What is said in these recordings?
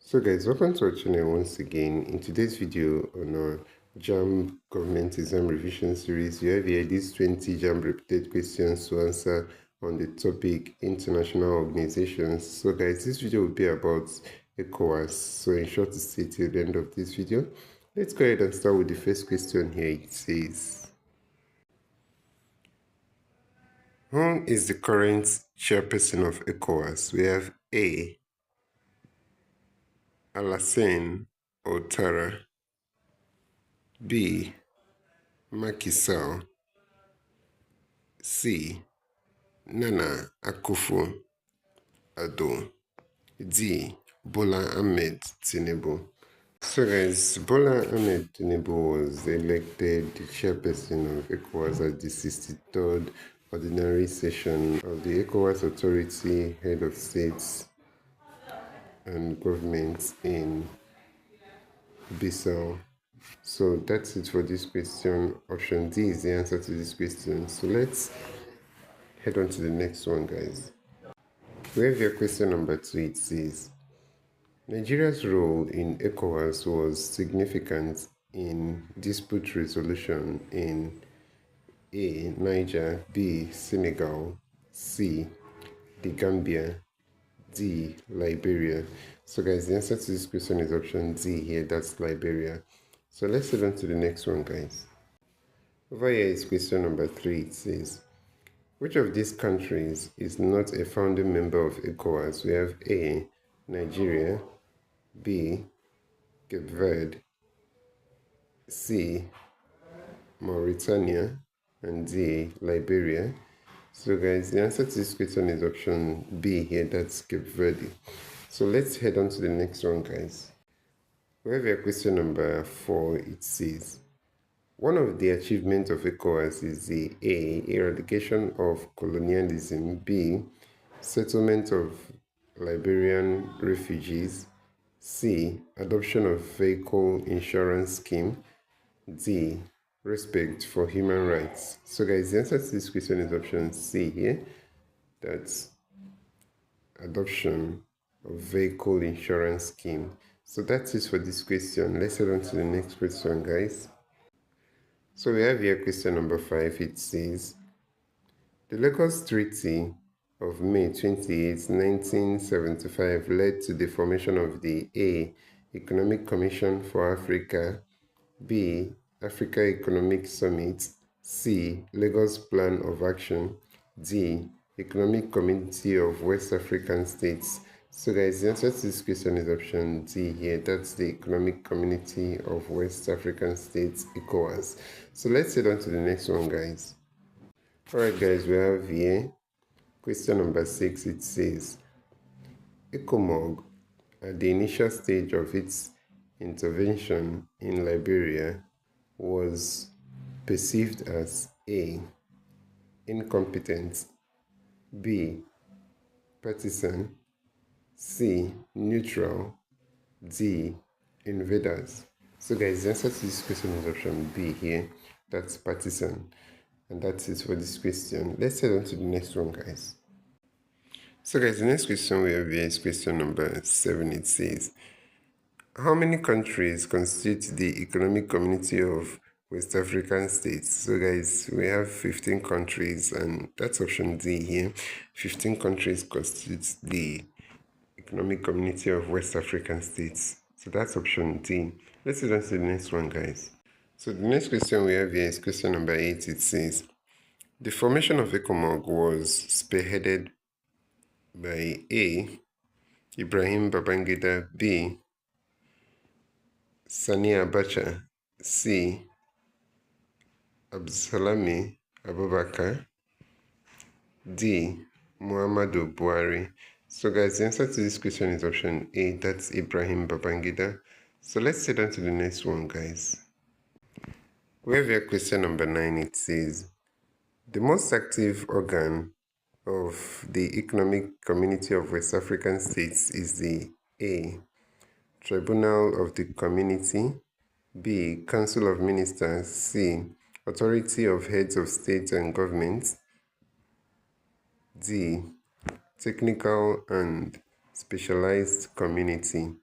So guys, welcome to our channel once again. In today's video on our JAMB Government Exam Revision Series, we have here these 20 JAMB repeated questions to answer on the topic International Organizations. So guys, this video will be about ECOWAS. So in short to stay till the end of this video. Let's go ahead and start with the first question here. It says, who is the current chairperson of ECOWAS? We have A. Alassane Ouattara, B. Macky Sall, C. Nana Akufo-Addo, D. Bola Ahmed Tinubu. So guys, Bola Ahmed Tinubu was elected the chairperson of ECOWAS at the 63rd Ordinary Session of the ECOWAS Authority Head of States and Governments in Bissau. So that's it for this question. Option D is the answer to this question. So let's head on to the next one, guys. We have your question number 2. It says, Nigeria's role in ECOWAS was significant in dispute resolution in A. Niger, B. Senegal, C. The Gambia, D. Liberia. So guys, the answer to this question is option D here, that's Liberia. So let's head on to the next one, guys. Over here is question number 3. It says, which of these countries is not a founding member of ECOWAS? We have A. Nigeria, B. Cape Verde, C. Mauritania, and D. Liberia. So guys, the answer to this question is option B here, that's Cape Verde. So let's head on to the next one, guys. We have your question number 4. It says, one of the achievements of ECOWAS is the A. Eradication of colonialism, B. Settlement of Liberian refugees, C. Adoption of vehicle insurance scheme, D. Respect for human rights. So guys, the answer to this question is option C here, that's adoption of vehicle insurance scheme. So that's it for this question. Let's head on to the next question, guys. So we have here question number 5. It says, the Lagos Treaty of May 28, 1975 led to the formation of the A. Economic Commission for Africa, B. Africa Economic Summit, C. Lagos Plan of Action, D. Economic Community of West African States. So guys, the answer to this question is option D here, that's the Economic Community of West African States, ECOWAS. So let's head on to the next one, guys. Alright guys, we have here question number 6. It says, ECOMOG at the initial stage of its intervention in Liberia was perceived as A. Incompetent, B. Partisan, C. Neutral, D. Invaders. So guys, the answer to this question is option B here, that's partisan. And that's it for this question. Let's head on to the next one, guys. So guys, the next question we have here is question number 7. It says, how many countries constitute the Economic Community of West African States? So guys, we have 15 countries, and that's option D here. 15 countries constitute the Economic Community of West African States. So that's option D. Let's head on to the next one, guys. So the next question we have here is question number 8. It says, the formation of ECOMOG was spearheaded by A. Ibrahim Babangida, B. Sani Abacha, C. Abdulsalami Abubakar, D. Muhammadu Buhari. So guys, the answer to this question is option A, that's Ibrahim Babangida. So let's head on to the next one, guys. We have your question number 9. It says, the most active organ of the Economic Community of West African States is the A. Tribunal of the Community, B. Council of Ministers, C. Authority of Heads of State and Government, D. Technical and Specialized Community.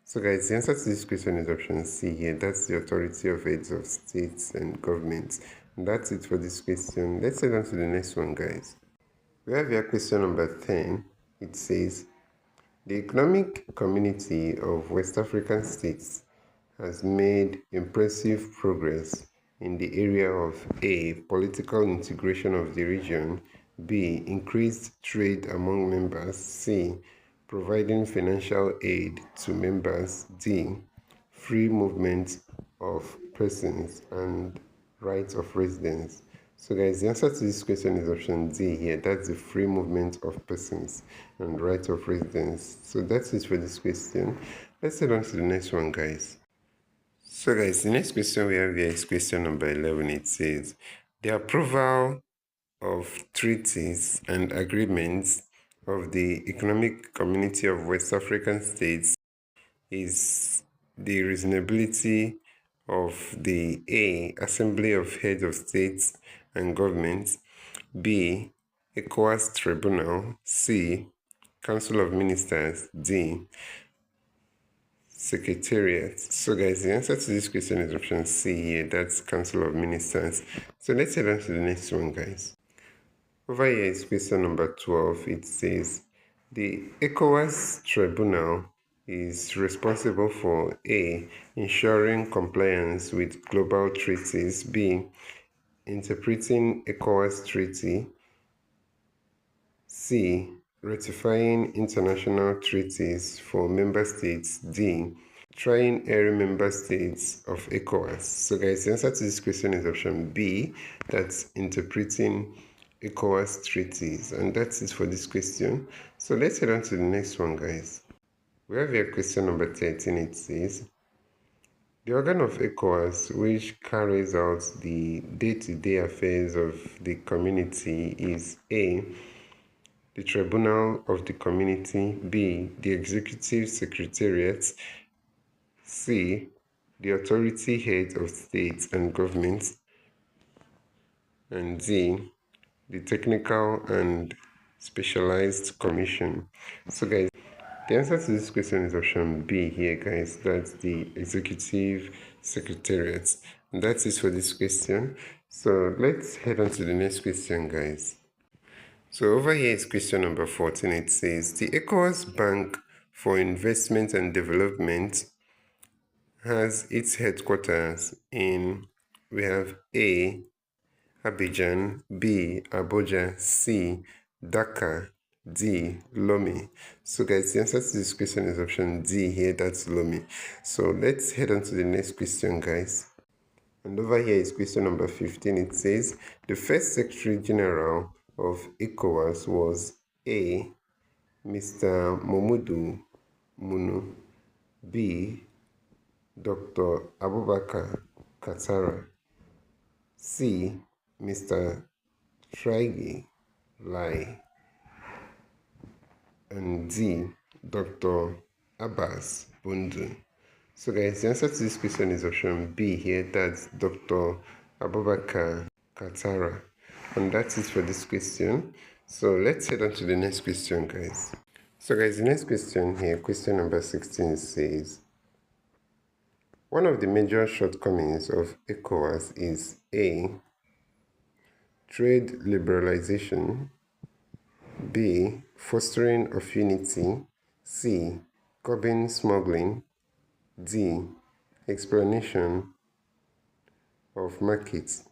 So guys, the answer to this question is option C here. That's the authority of heads of states and governments. And that's it for this question. Let's head on to the next one, guys. We have here question number 10. It says, the Economic Community of West African States has made impressive progress in the area of A. Political integration of the region, B. Increased trade among members, C. Providing financial aid to members, D. Free movement of persons and rights of residents. So guys, the answer to this question is option D here. That's the free movement of persons and right of residence. So that's it for this question. Let's head on to the next one, guys. So guys, the next question we have here is question number 11. It says, the approval of treaties and agreements of the Economic Community of West African States is the reasonability of the A. Assembly of Heads of States and Governments, B. ECOWAS Tribunal, C. Council of Ministers, D. Secretariat. So guys, the answer to this question is option C here. That's Council of Ministers. So let's head on to the next one, guys. Over here is question number 12. It says, the ECOWAS Tribunal is responsible for A. Ensuring compliance with global treaties, B. Interpreting ECOWAS treaty, C. Ratifying international treaties for member states, D. Trying every member states of ECOWAS. So guys, the answer to this question is option B. That's interpreting ECOWAS treaties. And that's it for this question. So let's head on to the next one, guys. We have here question number 13. It says, the organ of ECOWAS which carries out the day-to-day affairs of the community is A. The Tribunal of the Community, B. The Executive Secretariat, C. The Authority Heads of States and Governments, and D. The Technical and Specialized Commission. So guys, the answer to this question is option B here, guys. That's the Executive Secretariat. And that's it for this question. So let's head on to the next question, guys. So over here is question number 14. It says, the ECOWAS Bank for Investment and Development has its headquarters in, we have A. Abidjan, B. Abuja, C. Dhaka, D. Lomé. So guys, the answer to this question is option D here, that's Lomé. So let's head on to the next question, guys. And over here is question number 15. It says, the first Secretary General of ECOWAS was A. Mr. Momudu Munu, B. Dr. Abubakar Katara, C. Mr. Traigi Lai, and D. Dr. Abbas Bundu. So guys, the answer to this question is option B here. That's Dr. Abubakar Katara. And that's it for this question. So let's head on to the next question, guys. So guys, the next question here, question number 16 says, one of the major shortcomings of ECOWAS is A. Trade liberalization, B. Fostering of unity, C. Curbing smuggling, D. Explanation of markets.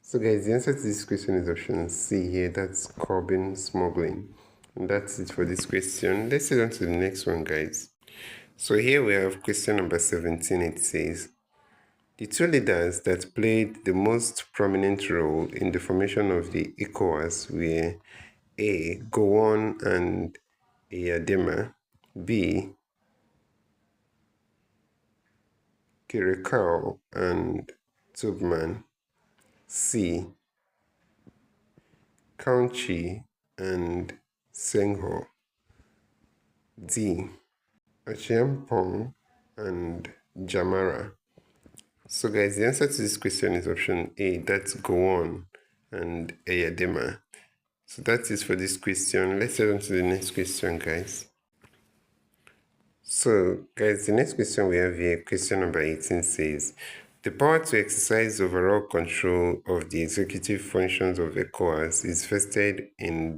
So guys, the answer to this question is option C here. That's curbing smuggling. And that's it for this question. Let's head on to the next one, guys. So here we have question number 17. It says, the two leaders that played the most prominent role in the formation of the ECOWAS were A. Gowon and Eyadema, B. Kirekao and Tubman, C. Kaunchi and Senghor, D. Achiampong and Jamara. So guys, the answer to this question is option A. That's Gowon and Eyadema. So that is for this question. Let's head on to the next question, guys. So, guys, the next question we have here, question number 18 says, the power to exercise overall control of the executive functions of ECOWAS is vested in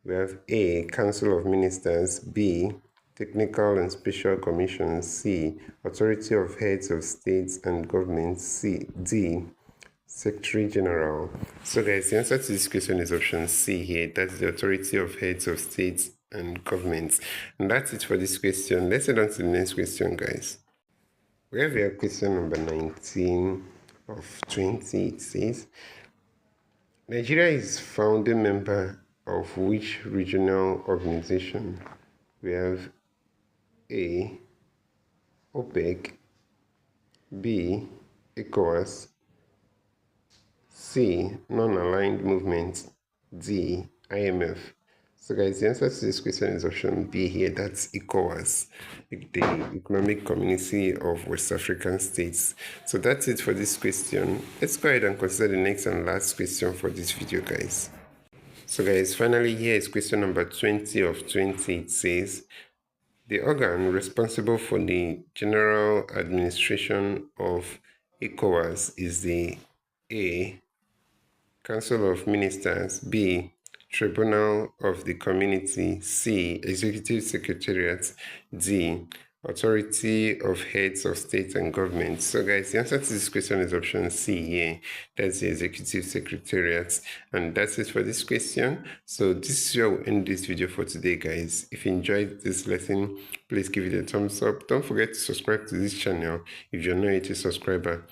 we have A, Council of Ministers, B, Technical and Special Commissions, C, Authority of Heads of States and Governments, D, Secretary General. So guys, the answer to this question is option C here. That's the Authority of Heads of States and Governments. And that's it for this question. Let's head on to the next question, guys. We have here question number 19 of 20. It says, Nigeria is founding member of which regional organization? We have A, OPEC, B, ECOWAS, C, non-aligned movement, D, IMF. So guys, the answer to this question is option B here. That's ECOWAS, the Economic Community of West African States. So that's it for this question. Let's go ahead and consider the next and last question for this video, guys. So guys, finally here is question number 20 of 20. It says, the organ responsible for the general administration of ECOWAS is the A, Council of Ministers, B, Tribunal of the Community, C, Executive Secretariat, D, Authority of Heads of State and Government. So guys, the answer to this question is option C here. That's the Executive Secretariat. And that's it for this question. So this is where we'll end this video for today, guys. If you enjoyed this lesson, please give it a thumbs up. Don't forget to subscribe to this channel if you're not yet a subscriber.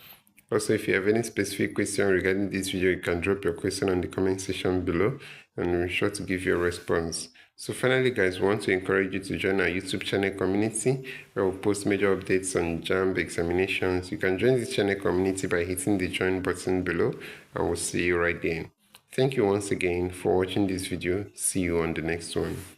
Also, if you have any specific question regarding this video, you can drop your question on the comment section below and we'll be sure to give you a response. So finally, guys, we want to encourage you to join our YouTube channel community where we'll post major updates on JAMB examinations. You can join this channel community by hitting the join button below and we'll see you right there. Thank you once again for watching this video. See you on the next one.